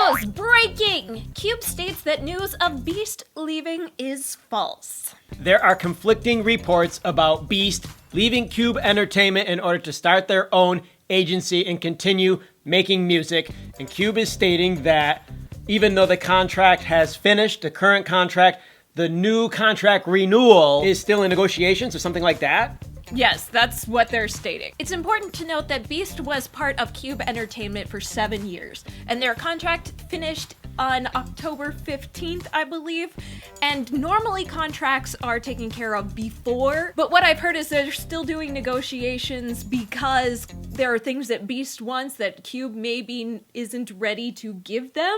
news! Breaking! Kpop states that news of B2ST leaving is false. There are conflicting reports about B2ST leaving Kpop Entertainment in order to start their own agency and continue making music. And Kpop is stating that even though the contract has finished, the current contract, the new contract renewal is still in negotiations or something like that. Yes, that's what they're stating. It's important to note that B2ST was part of Kpop Entertainment for 7 years, and their contract finished on October 15th, I believe, and normally contracts are taken care of before, but what I've heard is they're still doing negotiations because there are things that B2ST wants that Kpop maybe isn't ready to give them.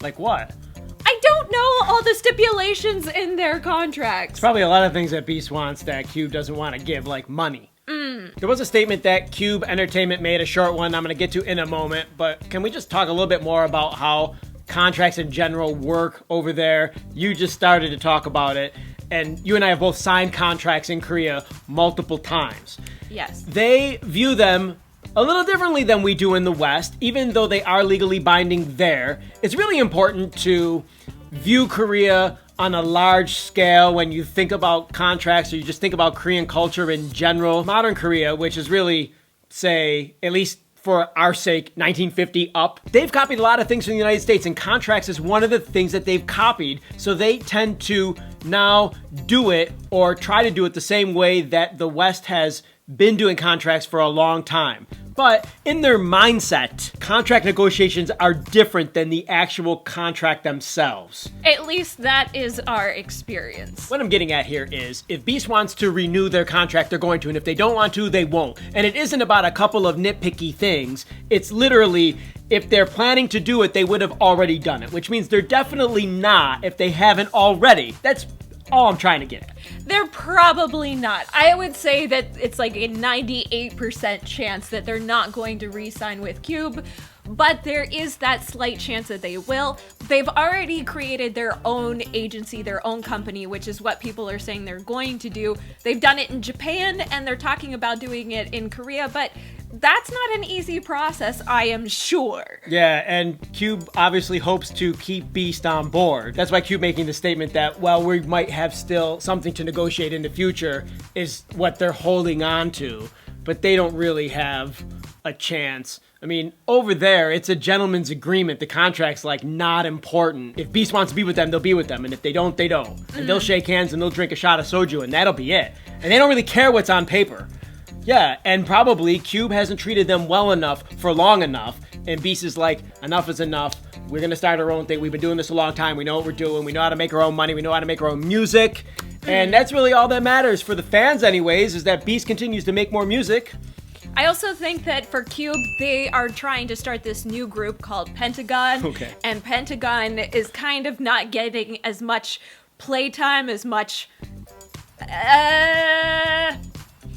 Like what? I don't know all the stipulations in their contracts. There's probably a lot of things that B2ST wants that Kpop doesn't want to give, like money. There was a statement that Kpop Entertainment made, a short one I'm going to get to in a moment, but can we just talk a little bit more about how contracts in general work over there? You just started to talk about it, and you and I have both signed contracts in Korea multiple times. Yes. They view them a little differently than we do in the West, even though they are legally binding there. It's really important to view Korea on a large scale when you think about contracts or you just think about Korean culture in general. Modern Korea, which is really, say, at least for our sake, 1950 up. They've copied a lot of things from the United States, and contracts is one of the things that they've copied. So they tend to now do it or try to do it the same way that the West has been doing contracts for a long time. But in their mindset, contract negotiations are different than the actual contract themselves. At least that is our experience. What I'm getting at here is, if B2ST wants to renew their contract, they're going to, and if they don't want to, they won't. And it isn't about a couple of nitpicky things. It's literally, if they're planning to do it, they would have already done it, which means they're definitely not if they haven't already. That's all I'm trying to get at. They're probably not. I would say that it's like a 98% chance that they're not going to re-sign with Kpop, but there is that slight chance that they will. They've already created their own agency, their own company, which is what people are saying they're going to do. They've done it in Japan, and they're talking about doing it in Korea, but that's not an easy process, I am sure. Yeah, and Kpop obviously hopes to keep B2ST on board. That's why Kpop making the statement that, well, we might have still something to negotiate in the future is what they're holding on to, but they don't really have a chance. I mean, over there, it's a gentleman's agreement. The contract's like not important. If B2ST wants to be with them, they'll be with them, and if they don't, they don't. And they'll shake hands and they'll drink a shot of soju, and that'll be it. And they don't really care what's on paper. Yeah, and probably Kpop hasn't treated them well enough for long enough, and B2ST is like, enough is enough. We're gonna start our own thing. We've been doing this a long time. We know what we're doing. We know how to make our own money. We know how to make our own music. And that's really all that matters for the fans anyways, is that B2ST continues to make more music. I also think that for Kpop, they are trying to start this new group called Pentagon. Okay. And Pentagon is kind of not getting as much playtime, as much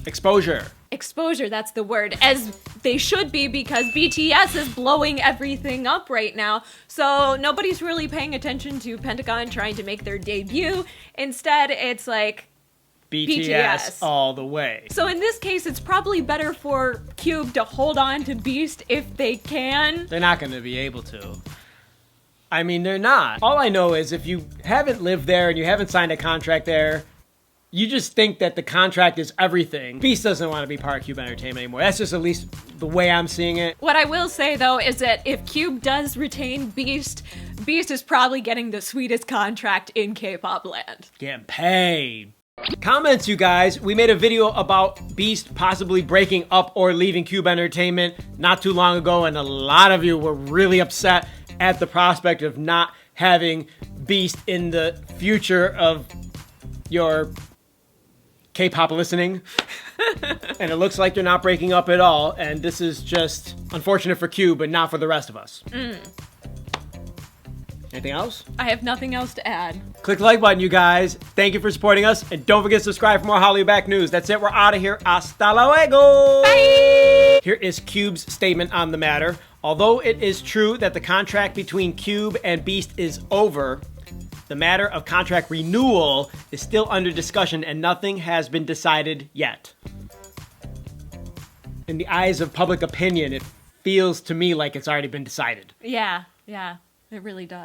exposure, that's the word, as they should be, because BTS is blowing everything up right now. So nobody's really paying attention to Pentagon trying to make their debut. Instead, it's like BTS all the way. So in this case, it's probably better for Kpop to hold on to B2ST if they can. They're not going to be able to. I mean, they're not. All I know is if you haven't lived there and you haven't signed a contract there, you just think that the contract is everything. B2ST doesn't want to be part of Kpop Entertainment anymore. That's just at least the way I'm seeing it. What I will say, though, is that if Kpop does retain B2ST, B2ST is probably getting the sweetest contract in K-pop land. Getting paid. Comments, you guys. We made a video about B2ST possibly breaking up or leaving Kpop Entertainment not too long ago, and a lot of you were really upset at the prospect of not having B2ST in the future of your K-pop listening. And it looks like they're not breaking up at all, and this is just unfortunate for Kpop, but not for the rest of us. Anything else? I have nothing else to add. Click the like button, you guys. Thank you for supporting us, and don't forget to subscribe for more Hallyu Back news. That's it. We're out of here. Hasta luego. Bye. Here is Kpop's statement on the matter. Although it is true that the contract between Kpop and B2ST is over, the matter of contract renewal is still under discussion and nothing has been decided yet. In the eyes of public opinion, it feels to me like it's already been decided. Yeah. It really does.